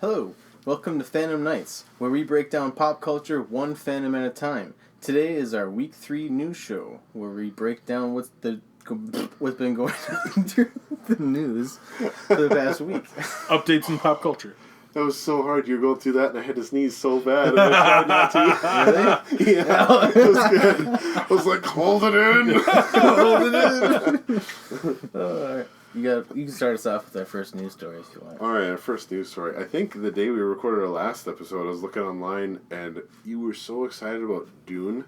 Hello, welcome to Phandom Nights, where we break down pop culture one fandom at a time. Today is our Week 3 news show, where we break down what's been going on through the news for the past week. Updates in pop culture. That was so hard. You were going through that, and I had to sneeze so bad. And I tried not to. Really? Yeah, it was good. I was like, hold it in. Hold it in. Alright. You can start us off with our first news story if you want. All right, our first news story. I think the day we recorded our last episode, I was looking online, and you were so excited about Dune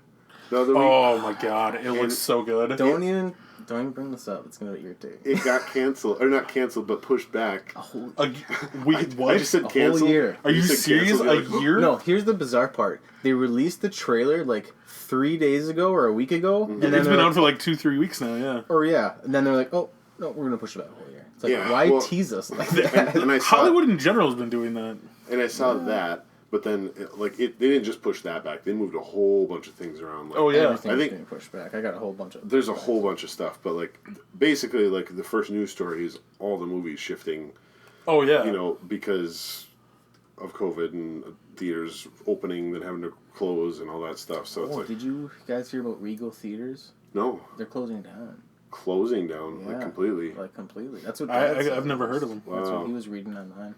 the other week. Oh my god, it looks so good. Don't even bring this up. It's going to irritate. It got canceled. Or not canceled, but pushed back. What? I just said canceled. Whole year. Are you serious? Canceled, A year? No, here's the bizarre part. They released the trailer like 3 days ago or a week ago. Mm-hmm. And then It's been out for like 2-3 weeks now, yeah. And then they're like, oh, no, we're going to push it back a whole year. It's like, Yeah, why tease us like that? And I saw, Hollywood in general has been doing that. and I saw that, but then they didn't just push that back. They moved a whole bunch of things around. Like, Oh, yeah. Everything's I think- getting pushed back. I got a whole bunch of... There's a whole bunch of stuff, but like basically, like the first news story is all the movies shifting. Oh, yeah. Because of COVID and theaters opening, then having to close and all that stuff. So it's like, did you guys hear about Regal Theaters? no, They're closing down. closing down Yeah. completely. Like, completely. That's what Dad said. I've never heard of them. That's Wow. what he was reading online.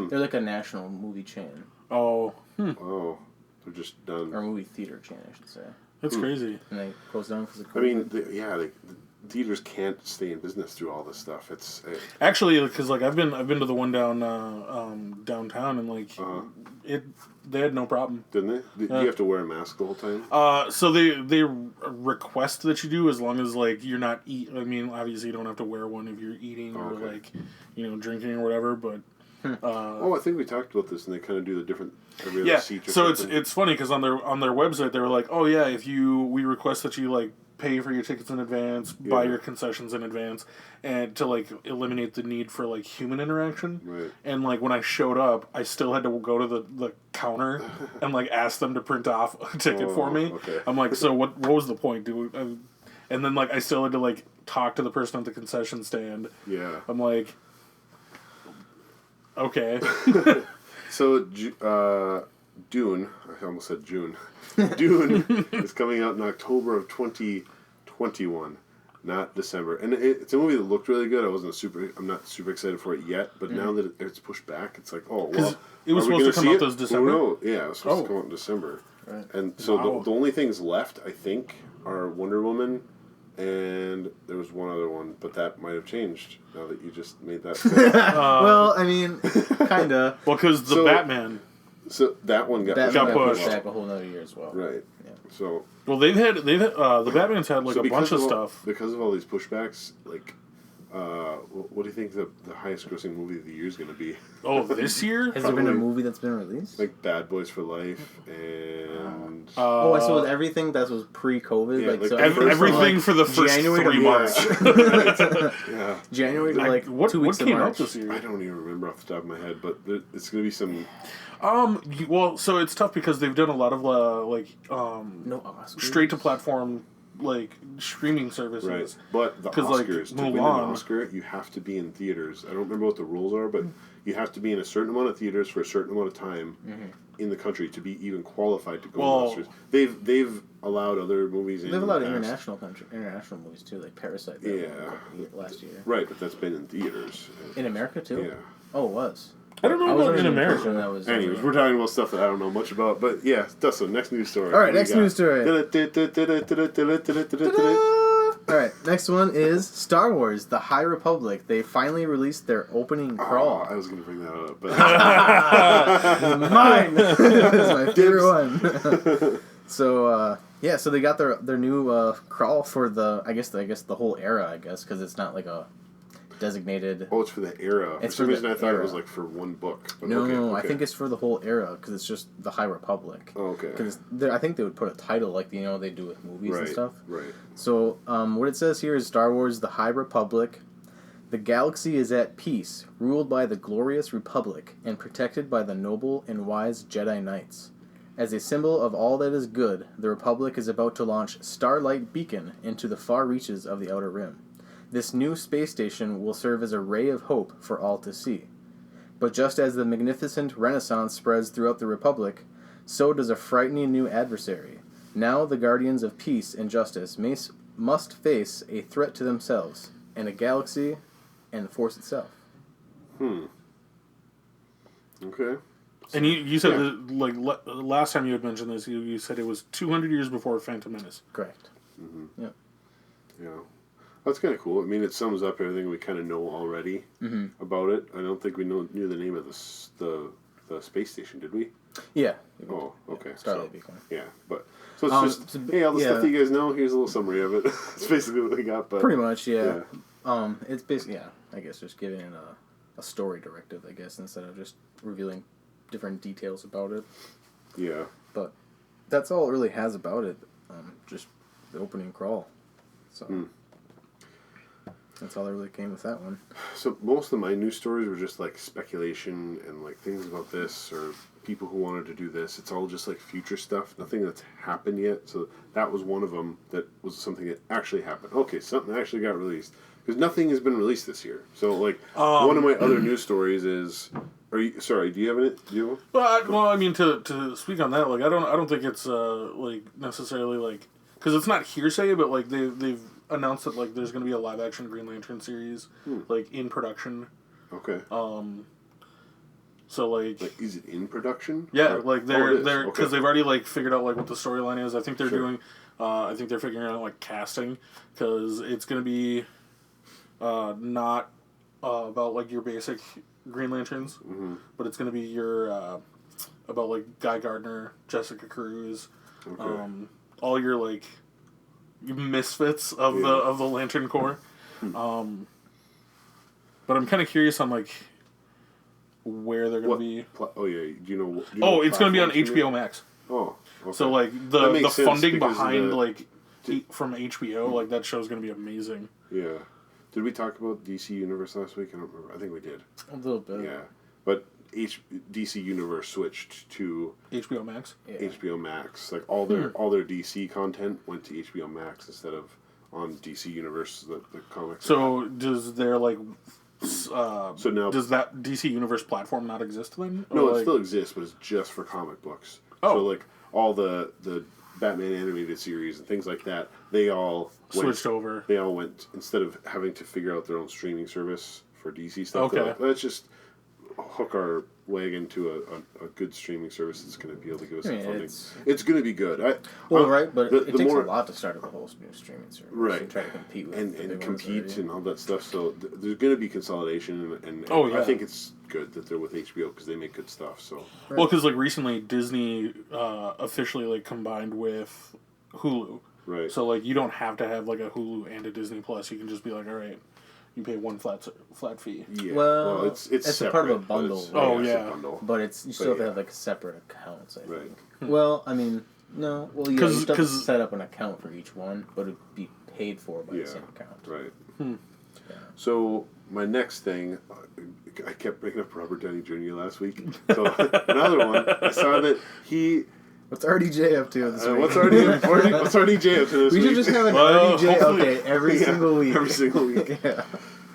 They're like a national movie chain. Oh, Oh, they're just done. Or movie theater chain, I should say. that's crazy. And they closed down because of COVID. I mean, the theaters can't stay in business through all this stuff. Actually, because like I've been to the one down downtown, and like they had no problem. didn't they? Do you have to wear a mask the whole time? So they request that you do, as long as like you're not I mean, obviously you don't have to wear one if you're eating or Okay. like drinking or whatever. But I think we talked about this, and they kind of do the different every other yeah. seat. Or So something. it's funny because on their website they were like, oh yeah, we request that you like pay for your tickets in advance, buy Yeah. your concessions in advance, and to like eliminate the need for like human interaction. Right. And like when I showed up, I still had to go to the counter and like ask them to print off a ticket for me. Okay. I'm like, so what was the point, dude? And then like I still had to like talk to the person at the concession stand. Yeah. I'm like, okay. So, Dune, I almost said June. Dune is coming out in October of 2021, not December. And it's a movie that looked really good. I'm not super excited for it yet, but now that it's pushed back, it's like, oh, well. It was are we supposed to gonna come see out it? this December? Oh, no. Yeah, it was supposed Oh. to come out in December. Right. And so Wow. the only things left, I think, are Wonder Woman, and there was one other one, but that might have changed now that you just made that. well, I mean, kinda. Well, because the So- Batman. So that one got That got got pushed. pushed back a whole nother year as well. Right. Yeah. So Well, they've had the Batman's had like so a bunch of all, stuff. because of all these pushbacks. Like, what do you think the highest grossing movie of the year is going to be? Oh, this year? Has there been a Probably- movie that's been released? Like Bad Boys for Life and I saw everything that was pre-COVID. Yeah, like, like so the first everything from, for the first January to 3 months. yeah. January to like what 2 weeks came of March. out this year? I don't even remember off the top of my head, but it's going to be some. Well, so it's tough because they've done a lot of No Oscars. straight to platform like streaming services. Right, but the 'Cause, like, Oscars, to win an Mulan- Oscar, you have to be in theaters. I don't remember what the rules are, but you have to be in a certain amount of theaters for a certain amount of time in the country to be even qualified to go Well- to the Oscars. They've allowed other movies in. They've the allowed past. international movies too, like Parasite. that Yeah. won last year. Right, but that's been in theaters. In America too. Yeah. Oh, it was. I don't know I was about in under the impression America. that was. Anyways, we're talking about stuff that I don't know much about, but yeah, Dustin, next news story. All right, What do you next got? news story. All right, next one is Star Wars: The High Republic. They finally released their opening Oh, crawl. I was going to bring that up, but Mine. This is my favorite one. So so they got their new crawl for the I guess the whole era because it's not like a designated. oh, it's for the era. For It's some for the reason, I thought era. it was like for one book. But No, okay. I think it's for the whole era because it's just the High Republic. Oh, okay. Because I think they would put a title like they do with movies and stuff. Right. So what it says here is Star Wars: The High Republic. The galaxy is at peace, ruled by the glorious Republic, and protected by the noble and wise Jedi Knights. As a symbol of all that is good, the Republic is about to launch Starlight Beacon into the far reaches of the Outer Rim. This new space station will serve as a ray of hope for all to see. But just as the magnificent Renaissance spreads throughout the Republic, so does a frightening new adversary. Now the guardians of peace and justice must face a threat to themselves, and a galaxy, and the Force itself. Okay. And you said that, like, last time you had mentioned this, you said it was 200 years before Phantom Menace. Correct. Yep. Yeah. That's kind of cool. I mean, it sums up everything we kind of know already about it. I don't think we knew the name of the space station, did we? Yeah. Oh, okay. Starlight Beacon. Yeah, but so it's just hey, all the stuff that you guys know. Here's a little summary of it. It's basically what we got. But pretty much, yeah. It's basically I guess just giving it a story directive, I guess, instead of just revealing different details about it. Yeah. But that's all it really has about it. Just the opening crawl. So that's all that really came with that one. So most of my news stories were just like speculation and like things about this or people who wanted to do this. It's all just like future stuff. Nothing that's happened yet. So that was one of them that was something that actually happened. Okay, something actually got released. Because nothing has been released this year. So like one of my other news stories is... Are you sorry? Do you have it? Do you? Well, I mean, to speak on that, like I don't think it's like necessarily like because it's not hearsay, but like they've announced that like there's going to be a live action Green Lantern series like in production. Okay. So like is it in production? Yeah, or, like they're because okay. they've already like figured out like what the storyline is. I think they're doing. I think they're figuring out like casting because it's going to be not about like your basic Green Lanterns, but it's going to be your about like Guy Gardner, Jessica Cruz, all your like misfits of the Lantern Corps. But I'm kind of curious on like where they're going to be. Do you know? It's going to be on HBO Max. Oh, okay. So like the funding behind from HBO, like that show's going to be amazing. Yeah. Did we talk about DC Universe last week? I don't remember. I think we did. A little bit. Yeah. But DC Universe switched to HBO Max. Yeah. HBO Max. Like all their DC content went to HBO Max instead of on DC Universe, the comics. So does their like so now does that DC Universe platform not exist then? No, it still exists, but it's just for comic books. Oh. So like all the Batman animated series and things like that, they all switched over. They all went, instead of having to figure out their own streaming service for DC stuff, okay. Like, let's just hook our wagon to a good streaming service that's going to be able to give us some funding. It's going to be good. But it takes a lot to start a whole new streaming service. Right. And try to compete with and compete and all that stuff. So there's going to be consolidation, and I think it's good that they're with HBO because they make good stuff. So well, because like recently Disney officially like combined with Hulu. Right. So like you don't have to have like a Hulu and a Disney Plus. You can just be like, all right, you pay one flat fee. Yeah. Well, it's separate, a part of a bundle. It's a bundle. But you still have to have like separate accounts. I think. Right. Well, I mean, no. Well, you still have to set up an account for each one, but it'd be paid for by the same account. Right. Yeah. So my next thing, I kept bringing up Robert Downey Jr. last week. So another one, I saw that he. What's RDJ up to this week? What's RDJ up to this week? We should just have an RDJ update every single week. Every single week. Yeah.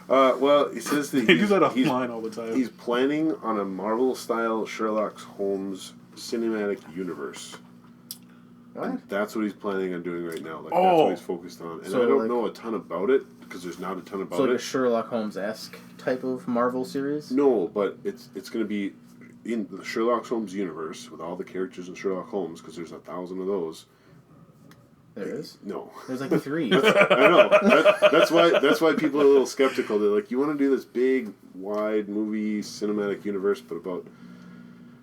Well, he says that they do that offline all the time. He's planning on a Marvel-style Sherlock Holmes cinematic universe. What? And that's what he's planning on doing right now. Like that's what he's focused on. And I don't know a ton about it because there's not a ton about it. So like a Sherlock Holmes-esque type of Marvel series? No, but it's going to be in the Sherlock Holmes universe with all the characters in Sherlock Holmes because there's 1,000 of those. There is? No. There's like 3. I know. That's why people are a little skeptical. They're like, you want to do this big, wide movie cinematic universe, but about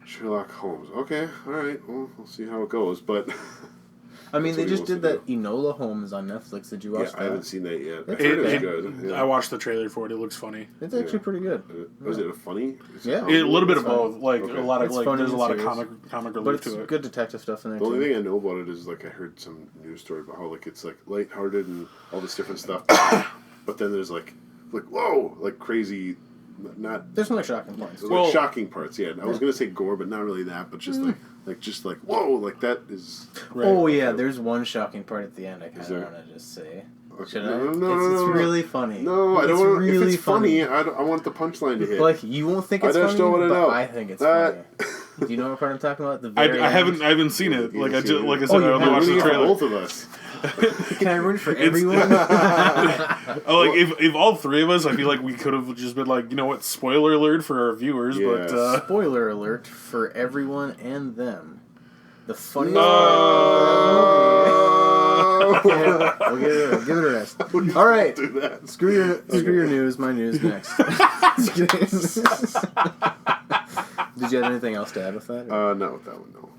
Sherlock Holmes. Okay, all right. Well, we'll see how it goes. But I mean, they just did that Enola Holmes on Netflix. Did you watch that? I haven't seen that yet. It's I heard it was good. Yeah. I watched the trailer for it. It looks funny. It's actually pretty good. Was it a funny? Yeah. A little bit of both. Like a lot of It's like funny there's a lot of serious. comic But relief it's to it. good detective stuff in there The too. only thing I know about it is like I heard some news story about how like it's like lighthearted and all this different stuff, but then there's like whoa, like crazy, not There's some like shocking points. like shocking parts. Yeah, I was gonna say gore, but not really that, but just like whoa, like that is. Right. Oh yeah, there's one shocking part at the end. I kind of there? want to just say. Okay. Should I? No, It's really funny. No, I don't want. Really if it's funny, I want the punchline to hit. Like, you won't think it's I just funny, don't want to but know. I think it's funny. Do you know what part I'm talking about? I haven't seen it. Like I said, I Oh, you only watched the for trailer. both of us. Can I ruin for everyone? If all three of us, I feel like we could have just been like, you know what, spoiler alert for our viewers, Yes. but Spoiler alert for everyone and them. The funniest We'll give it a rest. All right. Screw your news. My news next. Did you have anything else to add with that? Not with that one, no.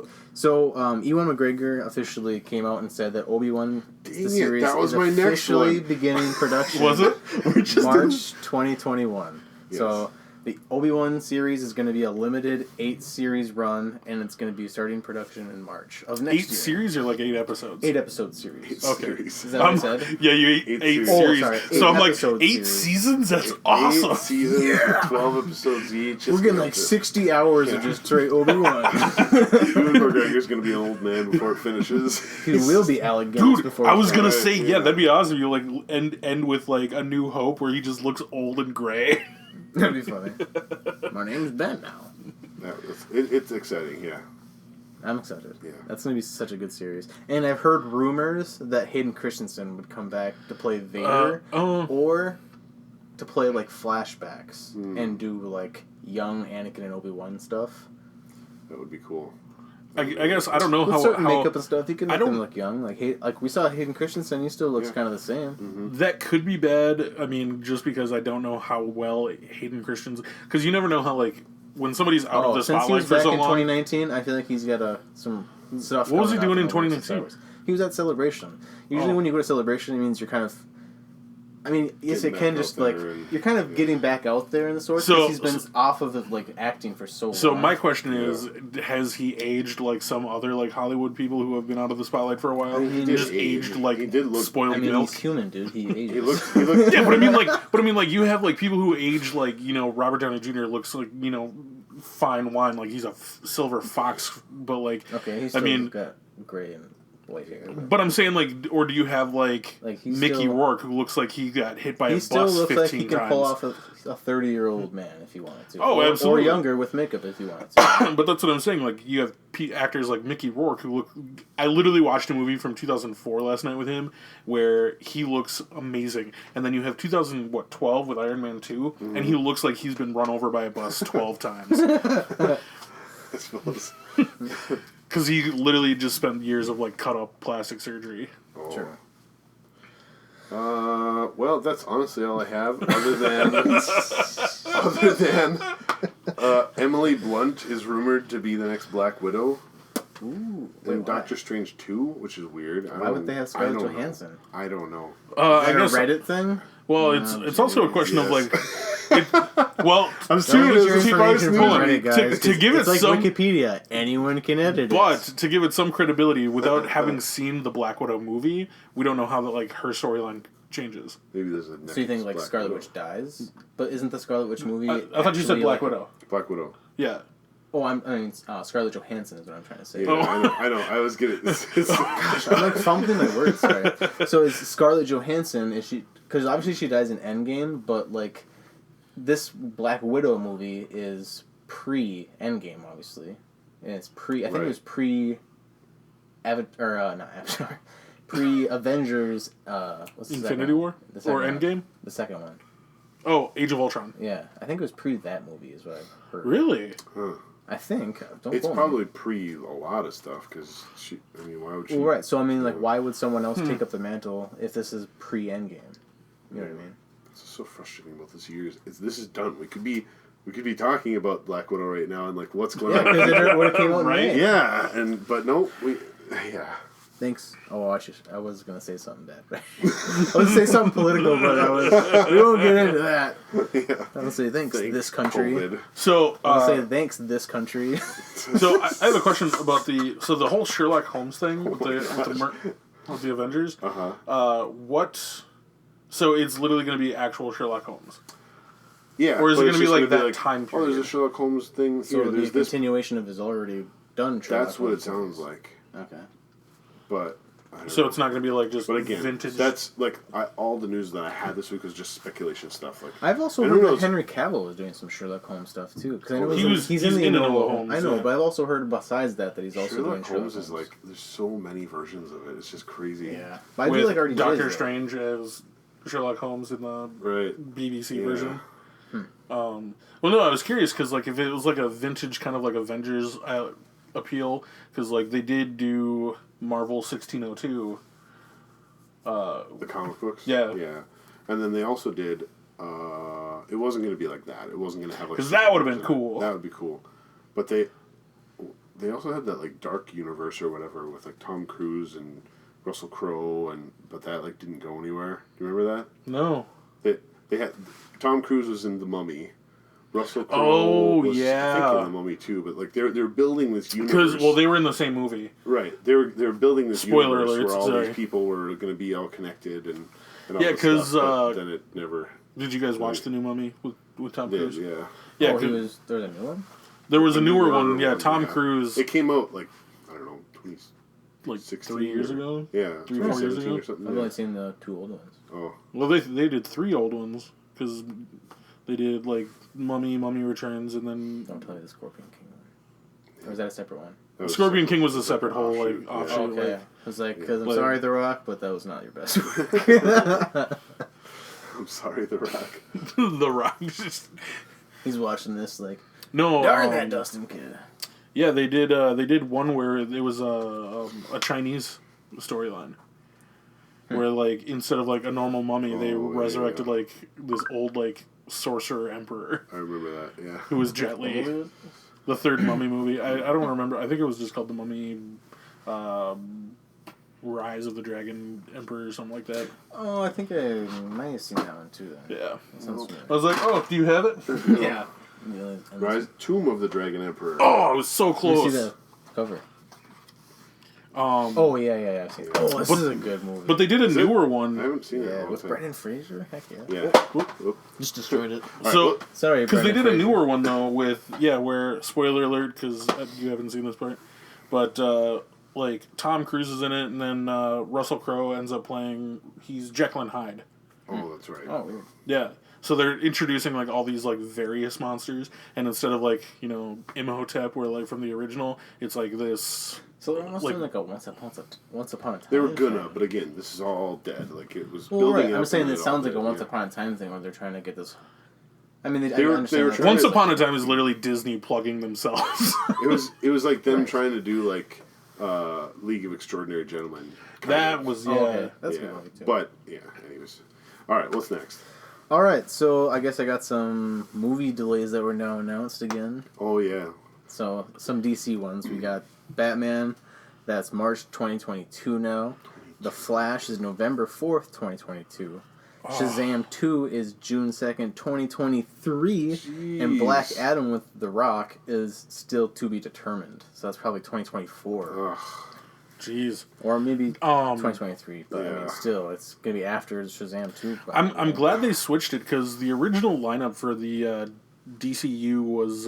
Okay. So, Ewan McGregor officially came out and said that Obi-Wan the series that was is my next officially one. beginning production. Was it? March 2021. Yes. So the Obi-Wan series is going to be a limited 8-series run, and it's going to be starting production in March of next year. 8 series or like 8 episodes? 8-episode series. Okay. Is that what I said? Yeah, you ate 8 series. Oh, sorry, so I'm like, 8 series. seasons? That's awesome. 8 seasons, 12 episodes each. We're getting like 60 hours of just straight Obi-Wan. Ewan McGregor's going to be an old man before it finishes. He will be Alec Guinness Dude, before. I was gonna Right, say, yeah. that'd be awesome. You like end with like A New Hope, where he just looks old and gray. That'd be funny. My name's Ben now. It's exciting, yeah. I'm excited. Yeah. That's going to be such a good series. And I've heard rumors that Hayden Christensen would come back to play Vader or to play like flashbacks and do like young Anakin and Obi-Wan stuff. That would be cool. I guess I don't know With how certain makeup and stuff, you can make don't- them look young. Like we saw Hayden Christensen, he still looks kind of the same. that could be bad. I mean, just because I don't know how well Hayden Christensen, because you never know how like when somebody's out of the since he spotlight was for back so in long. 2019, I feel like he's got some stuff. What was he coming doing up in the next 2019? Star Wars. He was at Celebration. Usually, when you go to Celebration, it means you're kind of. I mean, yes, Getting it can back just out like there and- you're kind of getting back out there in the source So- because he's been off of it, like acting for so long. So my question is, has he aged like some other like Hollywood people who have been out of the spotlight for a while? I mean, he He did just age. aged like He did look- spoiled I mean, milk. he's human, dude. He ages. He looked Yeah, but I mean, like you have like people who age like Robert Downey Jr. looks like fine wine, like he's a silver fox, but like okay. He's I still mean, got gray and white hair. but I'm saying like, or do you have like he's Mickey still, Rourke who looks like he got hit by a he bus still looks 15 like he can times? pull off a 30-year-old man if he wanted to. Oh, absolutely. Or younger with makeup if he wanted to. But that's what I'm saying. Like you have actors like Mickey Rourke who look. I literally watched a movie from 2004 last night with him where he looks amazing, and then you have 2012 with Iron Man 2, and he looks like he's been run over by a bus 12 times. I suppose. Because he literally just spent years of like cut up plastic surgery. Oh. Sure. Well, that's honestly all I have. Other than Emily Blunt is rumored to be the next Black Widow Ooh. in Wait, Doctor Strange 2, which is weird. why would they have Scarlett Johansson? I don't know. I Is that guess. a Reddit thing? Well, it's also a question of like. Well, I'm Don't get your serious. information from hold on. Reddit, guys. To give it's it like some- Wikipedia. Anyone can edit but it. to give it some credibility, without having seen the Black Widow movie, we don't know how her storyline changes. Maybe there's a next So you think like Black Scarlet Widow. Witch dies? But isn't the Scarlet Witch movie? I thought you said actually, Black like- Widow. Black Widow. Yeah. Oh, I mean Scarlett Johansson is what I'm trying to say. Yeah, Oh. I know. I was getting. Gosh, I'm like fumbling my words. Sorry. So is Scarlett Johansson? Is she? Because obviously she dies in Endgame, but like this Black Widow movie is pre-Endgame, obviously, and it's I think it was pre. Not Avatar. Pre-Avengers. What's the Infinity second? War The second or one. Endgame? The second one. Oh, Age of Ultron. Yeah, I think it was pre that movie, is what I've heard. Really? Huh. I think. Don't It's quote me. probably pre a lot of stuff because she. I mean, why would she? Well, right. So I mean, like, why would someone else take up the mantle if this is pre-Endgame? You know what I mean? It's so frustrating about this year. This is done. We could be talking about Black Widow right now and like what's going Yeah, on. because it would have came out in Right? May. Yeah, but no, yeah. Thanks. Oh, I was gonna say something bad. I was gonna say something political, but we won't get into that. Yeah. I'll say thanks this country. COVID. So, I'll say thanks this country. so I have a question about the whole Sherlock Holmes thing with the Avengers. What? So it's literally going to be actual Sherlock Holmes. Yeah. Or is it but going to it's be just like gonna that time Oh, there's period? a Sherlock Holmes thing So here. it'll be a There's this. continuation of his already done. Sherlock That's what it Holmes sounds movies. like. Okay. But So it's not going to be like just But again, vintage. that's like all the news that I had this week was just speculation stuff. Like I've also heard that Henry Cavill was doing some Sherlock Holmes stuff too. Because I know he's in the Enola Holmes. I know, but I've also heard besides that he's also doing Sherlock Holmes. Is like there's so many versions of it. It's just crazy. Yeah, but I do like already Doctor Strange as Sherlock Holmes in the BBC version. Well, no, I was curious because like if it was like a vintage kind of like Avengers appeal, because like they did do Marvel 1602. The comic books? Yeah. Yeah. And then they also did, it wasn't going to be like that. It wasn't going to have like... Because that would have been cool. That would be cool. But they also had that like dark universe or whatever with like Tom Cruise and Russell Crowe, but that like didn't go anywhere. Do you remember that? No. They had... Tom Cruise was in The Mummy. Russell Crowe was, I think, in The Mummy too, but like they're building this universe. Because they were in the same movie. Right, they're building this universe alerts, where all these people were going to be all connected and all yeah, because then it never. Did you guys watch the new Mummy with Tom Cruise? Yeah. Yeah, there was a new one. There was a newer one. Yeah, Tom Cruise. It came out like I don't know, 3 years ago. Yeah, 3-4 years ago. Or something. I've only seen the 2 old ones. Oh. Well, they did 3 old ones because they did like Mummy Returns, and then Don't tell me the Scorpion King one. Or is that a separate one? Scorpion King was a separate whole like offshoot, offshoot. Okay. Like, I was like, because I'm sorry, The Rock, but that was not your best work. I'm sorry, The Rock. The Rock just He's watching this like, no. darn that Dustin kid. Yeah, they did one where it was a Chinese storyline. Where like instead of like a normal mummy, they resurrected like this old like sorcerer emperor. I remember that. Yeah. Who was Jet Li. The third Mummy movie. I don't remember. I think it was just called The Mummy, Rise of the Dragon Emperor or something like that. Oh, I think I might have seen that one too. Then. Yeah. Sounds familiar. I was like, oh, do you have it? Yeah. Tomb of the Dragon Emperor. Oh, I was so close. You see the cover. Oh yeah. I've seen it. Oh, this is a good movie. But they did a newer one. I haven't seen it. Yeah, with Brendan Fraser. Heck yeah. Yeah. Whoop. Just destroyed it. So sorry, because they did a newer one though with where spoiler alert because you haven't seen this part, but like Tom Cruise is in it, and then Russell Crowe ends up playing. He's Jekyll and Hyde. Oh, that's right. Oh, weird. Yeah. So they're introducing like all these like various monsters, and instead of like Imhotep, where like from the original, it's like this. So they're almost doing like a once upon a time. They were gonna, but again, this is all dead. Like it was building. Right. I'm saying it sounds like a once upon a time thing, where they're trying to get this. I mean, they were Once Upon a Time is literally Disney plugging themselves. it was like them trying to do like League of Extraordinary Gentlemen. That was okay. That's a good movie too. But yeah, anyways, all right. What's next? All right, so I guess I got some movie delays that were now announced again. Oh yeah. So some DC ones. We got Batman. That's March 2022 now. The Flash is November 4th, 2022. Shazam 2 is June 2nd, 2023. Jeez. And Black Adam with The Rock is still to be determined. So that's probably 2024. Ugh. Jeez. Or maybe 2023. But I mean, still, it's going to be after Shazam 2. I'm glad they switched it because the original lineup for the DCU was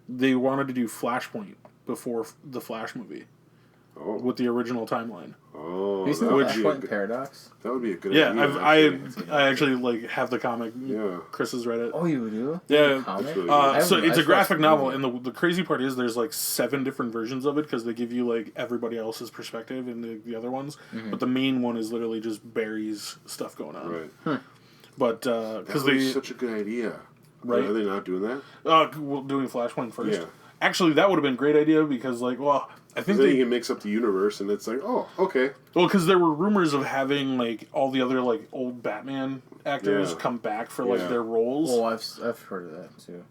they wanted to do Flashpoint before the Flash movie. Oh. With the original timeline. Oh, have you seen the Flashpoint Paradox? That would be a good idea. Yeah, I actually like have the comic. Yeah. Chris has read it. Oh, you do? Yeah. Really so it's a graphic novel, and the crazy part is there's like 7 different versions of it because they give you like everybody else's perspective in the other ones, but the main one is literally just Barry's stuff going on. Right. But because that's such a good idea. Right? Are they not doing that? Well, doing Flashpoint first. Yeah. Actually, that would have been a great idea because like, well, I think then you can mix up the universe, and it's like, oh, okay. Well, because there were rumors of having like all the other like old Batman actors come back for like their roles. Oh, I've heard of that too.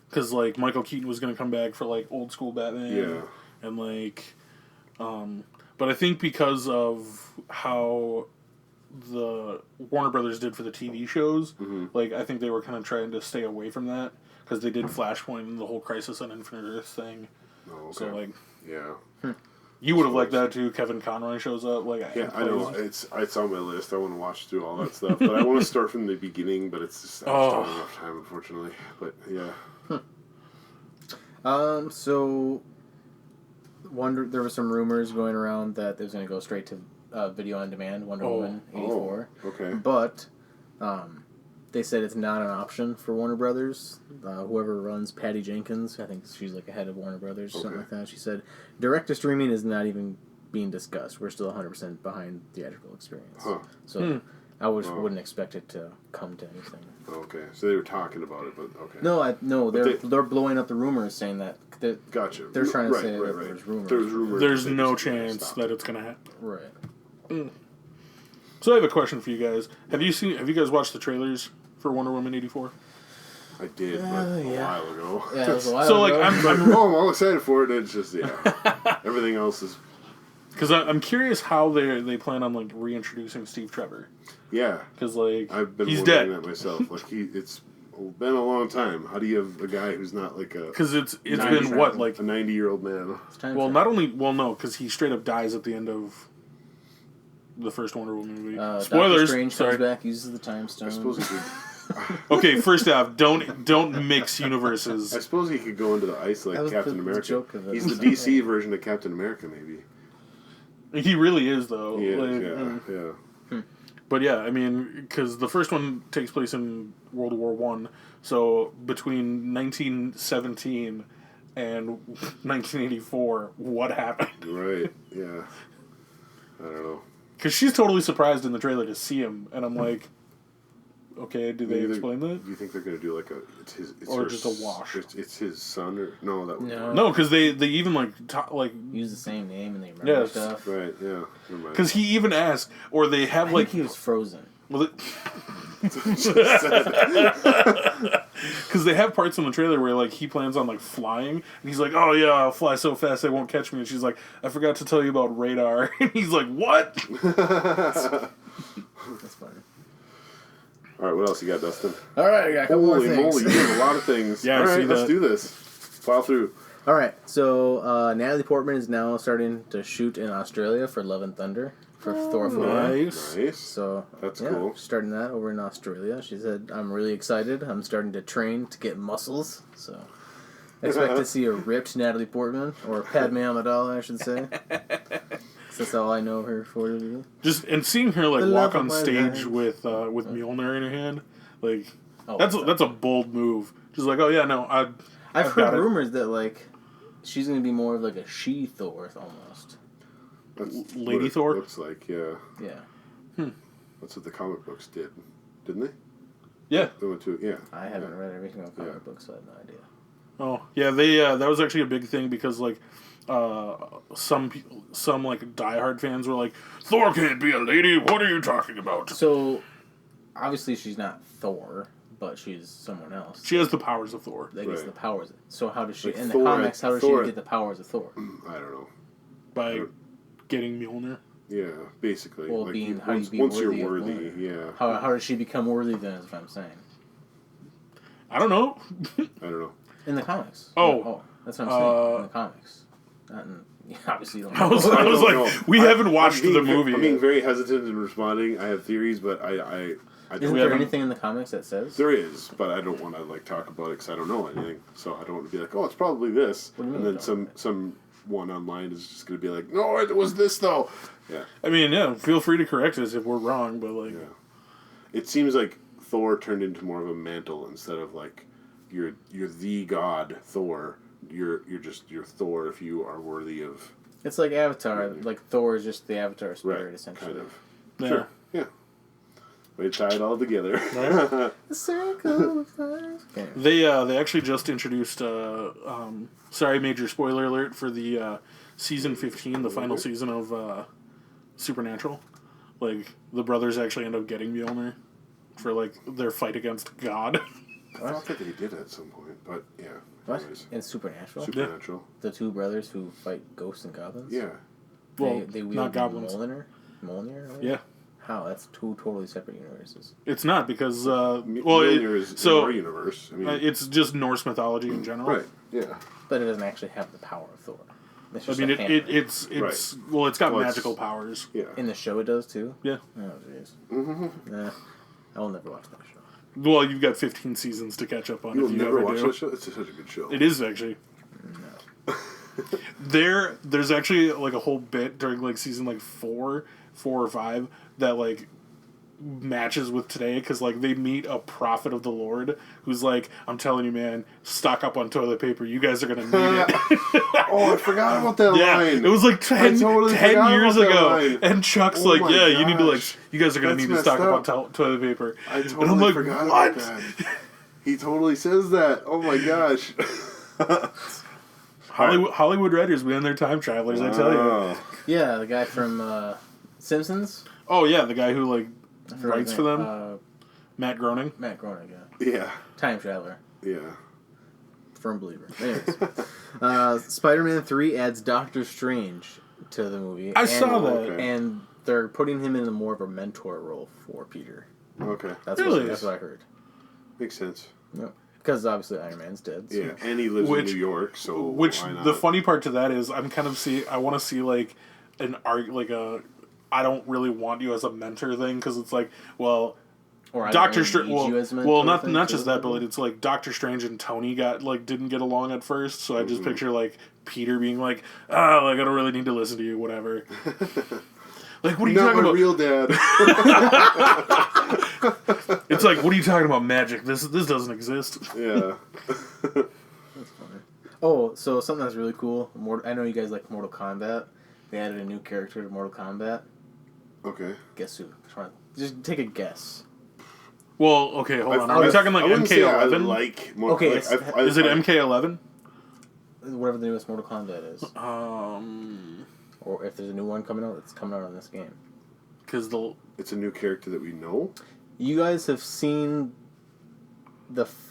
Because like Michael Keaton was going to come back for like old school Batman. Yeah. And like, but I think because of how the Warner Brothers did for the TV shows, like I think they were kind of trying to stay away from that because they did Flashpoint and the whole Crisis on Infinite Earth thing. Oh, okay. So like. Yeah. You would have liked that too. Kevin Conroy shows up. Like I know it's on my list. I want to watch through all that stuff, but I want to start from the beginning. But it's just I just don't have enough time, unfortunately. But yeah. So There were some rumors going around that it was going to go straight to video on demand, Wonder Woman 84. Oh, okay. But they said it's not an option for Warner Brothers. Whoever runs Patty Jenkins, I think she's like a head of Warner Brothers or something like that. She said direct to streaming is not even being discussed. We're still 100% behind theatrical experience. Huh. So I wouldn't expect it to come to anything. Okay, so they were talking about it, but okay. No, they're blowing up the rumors saying that. Gotcha. They're trying to say that right. there's rumors. There's rumors. There's no chance that it's gonna happen. Right. So I have a question for you guys. Have you guys watched the trailers for Wonder Woman 84? I did, but a while ago. Yeah, it was a while So ago. I'm I'm all excited for it. And it's just everything else is. because I'm curious how they plan on like reintroducing Steve Trevor. Yeah. Because like I've been he's wondering dead. that myself. Like it's been a long time. How do you have a guy who's not like a? Because it's been 90 what like a 90-year-old man? It's time well for- not only no because he straight up dies at the end of the first Wonder Woman movie. Doctor Spoilers. Strange Sorry. comes back, uses the time stone. I suppose he could. Okay, first off, don't mix universes. I suppose he could go into the ice like That was Captain the America. joke of it. He's the DC version of Captain America, maybe. He really is though. He is, Like, yeah. But yeah, I mean, because the first one takes place in World War One, so between 1917 and 1984, what happened? Right. Yeah. I don't know. Because she's totally surprised in the trailer to see him, and I'm like, okay, do they Maybe explain that? Do you think they're gonna do like it's Or her just a wash? It's his son or no? That would No, because they even like Use the same name and they remember Yes. stuff. right. Yeah. Never mind. because he even asked, or they have I like think he was frozen. well, because they have parts in the trailer where like he plans on like flying, and he's like, "Oh yeah, I'll fly so fast they won't catch me." And she's like, "I forgot to tell you about radar." And he's like, "What?" That's funny. All right. What else you got, Dustin? All right, I got a couple more Holy things. moly! You have a lot of things. Yeah, I All right. see Let's that. do this. Plow through. All right, so Natalie Portman is now starting to shoot in Australia for Love and Thunder for Thor 4. Nice. Nice. So That's yeah, cool. starting that over in Australia. She said, "I'm really excited. I'm starting to train to get muscles." So I expect to see a ripped Natalie Portman or Padme Amidala, I should say. That's all I know her for to be. Just and seeing her like The walk love on of my stage life. with Mjolnir in her hand, like Oh, that's a bold move. Just like, oh yeah, no, I've I've heard got it. rumors that like she's gonna be more of like a she Thor almost. That's Lady what it Thor? looks like. Yeah. Yeah, That's what the comic books did, didn't they? yeah. They went to yeah. I haven't read every single comic Yeah. book, so I have no idea. Oh yeah, they that was actually a big thing because like some like diehard fans were like, Thor can't be a lady. What are you talking about? So obviously she's not Thor, but she's someone else. She has the powers of Thor. That gets Right. the powers. So how does she Like in the Thor- comics? How does Thor- she get the powers of Thor? I don't know. By getting Mjolnir. Yeah, basically. Well, like being how do you be once worthy you're of worthy, Mjolnir? yeah. How does she become worthy then? Is what I'm saying. I don't know. I don't know. In the comics. Oh. That's what I'm saying. In the comics. Not in, obviously you don't I know. was I don't like, know. we haven't watched I'm the being movie I'm being yet. very hesitant in responding. I have theories, but I Isn't don't. there haven't- anything in the comics that says? There is, but I don't want to like talk about it because I don't know anything. So I don't want to be like, oh, it's probably this, What do you and mean then you don't some one online is just going to be like, no, it was this though. Yeah, I mean, yeah, feel free to correct us if we're wrong, but like, yeah. It seems like Thor turned into more of a mantle instead of like you're the god Thor. You're Thor if you are worthy of. It's like Avatar. Like Thor is just the Avatar spirit, Right, essentially. kind of. yeah. Sure. Yeah. We tie it all together. The circle of life. Okay. They actually just introduced sorry, major spoiler alert for the season 15, the final season of Supernatural. Like the brothers actually end up getting Mjolnir for like their fight against God. I thought that they did at some point, but yeah. What? Anyways. In Supernatural? Supernatural. The two brothers who fight ghosts and goblins? Yeah. Well, They wield not goblins. Mjolnir? Mjolnir? Right? Yeah, How? That's two totally separate universes. it's not because Mjolnir is in our universe. I mean, it's just Norse mythology in general. right. Yeah. But it doesn't actually have the power of Thor. It's I just mean, a hammer. it's Right. well, it's got Well, it's- magical powers. Yeah. In the show, it does too. Yeah. Oh jeez. Mm-hmm. Nah, I will never watch that show. Well, you've got 15 seasons to catch up on. You'll if you never ever watch do. that show? It's such a good show. It is actually. There's actually like a whole bit during like season like 4 or 5 that like matches with today, because like they meet a prophet of the Lord who's like, I'm telling you, man, stock up on toilet paper, you guys are gonna need it. Oh, I forgot about that line. It was like 10 years ago, and Chuck's Oh like, my yeah, you need to like, gosh. you guys are gonna That's need to stock messed up on toilet paper. I and I'm totally like, forgot what? about that. He totally says that. Oh my gosh. Hollywood writers, man, they're time travelers, I tell you. Yeah, the guy from Simpsons. Oh yeah, the guy who like writes for them, Matt Groening. Matt Groening, yeah. Yeah. Time traveler. Yeah. Firm believer. Anyways, Spider-Man 3 adds Doctor Strange to the movie. I saw that. Okay. And they're putting him in more of a mentor role for Peter. Okay. That's Really? that's what I heard. Makes sense. Yep. Because obviously Iron Man's dead. So. Yeah, and he lives in New York, so Which why not? the funny part to that is, I'm kind of I want to see like an art, like a, I don't really want you as a mentor thing, because it's like, well, Or Doctor Strange. Well, not thing, just that, but it's like Doctor Strange and Tony didn't get along at first. So I just picture like Peter being like, like I don't really need to listen to you, whatever. Like, what are you talking about? Real dad. It's like, what are you talking about? Magic? This doesn't exist. Yeah. That's funny. Oh, so something that's really cool. I know you guys like Mortal Kombat. They added a new character to Mortal Kombat. Okay. Guess who? Just take a guess. Well, okay, hold on. Are we talking like MK11? Okay, is it MK11? Whatever the newest Mortal Kombat is. Um, Or if there's a new one coming out, it's coming out on this game. Because it's a new character that we know. You guys have seen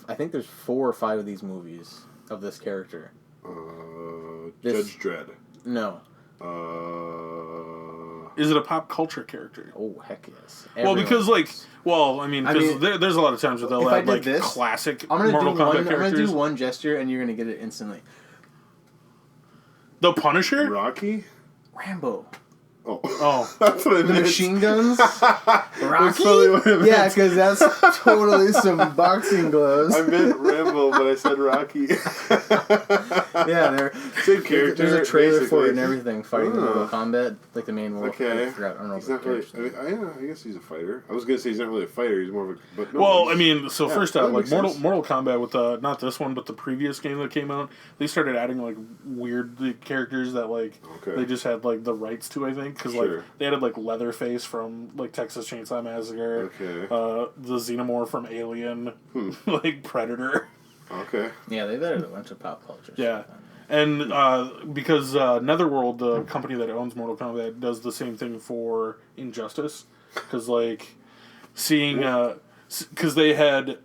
I think there's 4 or 5 of these movies of this character. Judge Dredd. No. Is it a pop culture character? Oh, heck yes. Well, because there's a lot of times where they'll have like classic Mortal Kombat characters. I'm gonna do one gesture and you're gonna get it instantly. The Punisher? Rocky? Rambo. Oh. That's what I The meant. machine guns? That's Rocky? probably what I meant. Yeah, because that's totally some boxing gloves. I meant Rambo, but I said Rocky. Yeah, they're same character. There's a trailer basically. for it and everything, fighting in Mortal Kombat, like the main one. Okay. I forgot. I don't know. He's not really. I guess he's a fighter. I was gonna say he's not really a fighter. He's more of a. But no, well, I mean, so yeah, first out, like sense. Mortal Kombat with not this one, but the previous game that came out, they started adding like weird characters that like they just had like the rights to. I think because like they added like Leatherface from like Texas Chainsaw Massacre. Okay. The Xenomorph from Alien, like Predator. Okay. Yeah, they've added a bunch of pop culture. Yeah. And because Netherworld, the company that owns Mortal Kombat, does the same thing for Injustice. Because, like, seeing... Because they had...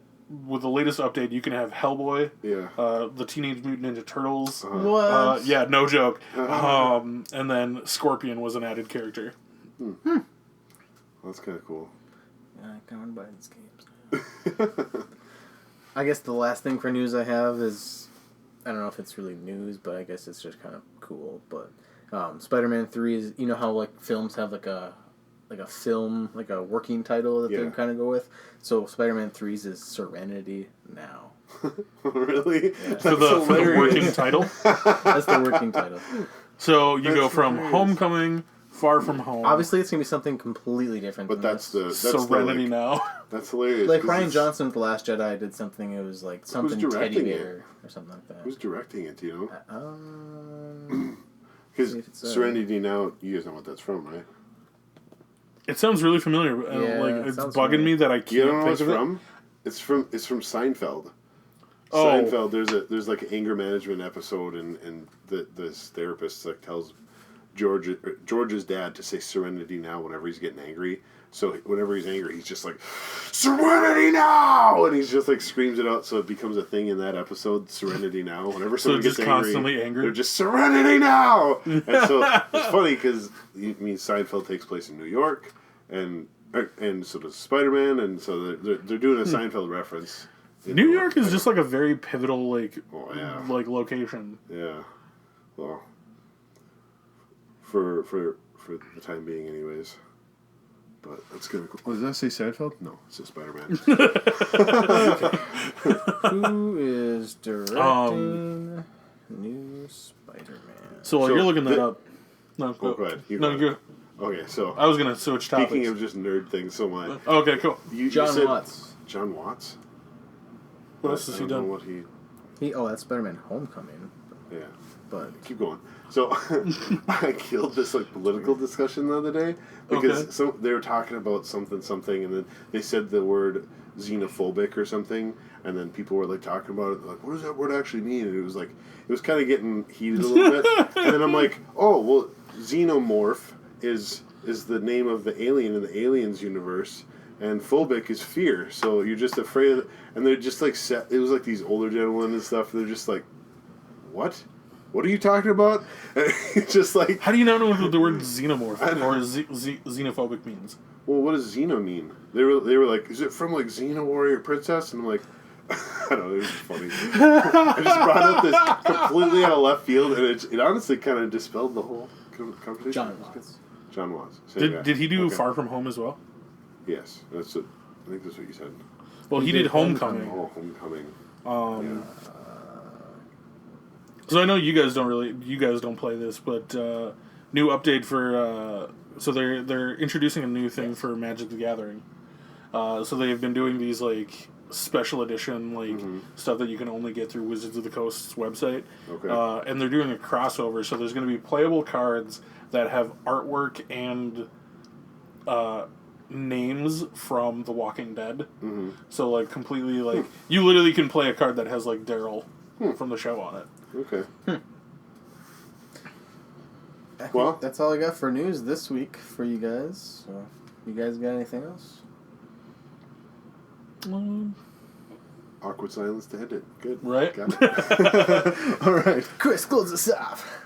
With the latest update, you can have Hellboy, the Teenage Mutant Ninja Turtles. What? Yeah, no joke. And then Scorpion was an added character. That's kind of cool. Yeah, I kind of want to buy these games. I guess the last thing for news I have is... I don't know if it's really news, but I guess it's just kind of cool. But Spider-Man 3 is... You know how, like, films have, like a film, like a working title that they kind of go with? So Spider-Man 3's is Serenity Now. Really? Yeah. For the working title? That's the working title. So you go from Homecoming, Far From Home. Obviously, it's going to be something completely different But than that's this. Serenity Now. That's hilarious. Like Ryan Johnson with The Last Jedi did something, it was like something teddy bear or something like that. Who's directing it, do you know? Because Serenity Now, you guys know what that's from, right? It sounds really familiar. Yeah, it's bugging me that I can't you don't know think what of it's from? It's from Seinfeld. Oh. Seinfeld, there's like an anger management episode, and this therapist like tells George's dad to say Serenity Now whenever he's getting angry. So whenever he's angry, he's just like, Serenity Now! And he's just like screams it out, so it becomes a thing in that episode, Serenity Now. Whenever someone gets angry, constantly angry. they're just, Serenity Now! And so it's funny because, Seinfeld takes place in New York, and so does Spider-Man, and so they're doing a Seinfeld reference. New York is just like a very pivotal, like location. Yeah. Well, for the time being anyways. But that's kind of cool. Oh, did I say Seinfeld? No, it says Spider-Man. Who is directing New Spider-Man. So while So you're looking that the- up, no, Go ahead. You no, go ahead. go. Okay, so I was gonna switch topics. speaking of just nerd things, so my Okay, cool. you John said Watts. John Watts. What else has I he don't know done? what he. That's Spider-Man Homecoming. Yeah. But Keep going. So I killed this like political discussion the other day because they were talking about something, and then they said the word xenophobic or something, and then people were like talking about it, like, what does that word actually mean? And it was kind of getting heated a little bit, and then I'm like, oh well, xenomorph is the name of the alien in the Aliens universe. And phobic is fear, so you're just afraid of it. And they're just like it was like these older gentlemen and stuff. They're just like, what? What are you talking about? And it's just like, How do you not know what the word xenomorph or xenophobic means? well, what does Xeno mean? They were like, is it from like Xena Warrior Princess? And I'm like, I don't know, it was just funny. I just brought up this completely out of left field, and it honestly kind of dispelled the whole conversation. John Watts. John Watts. Same guy. Did he do Okay. Far From Home as well? Yes, I think that's what you said. Well, he did Homecoming. Oh, Homecoming. Yeah. So I know you guys don't play this, but new update for so they're introducing a new thing for Magic the Gathering. So they've been doing these like special edition stuff that you can only get through Wizards of the Coast's website. Okay. And they're doing a crossover, so there's going to be playable cards that have artwork and names from The Walking Dead. Mm-hmm. So like completely like you literally can play a card that has like Daryl from the show on it. Okay. I think Well- that's all I got for news this week for you guys. So, you guys got anything else? Awkward silence to end it. Good. Right? Got it. All right. Chris, close us off.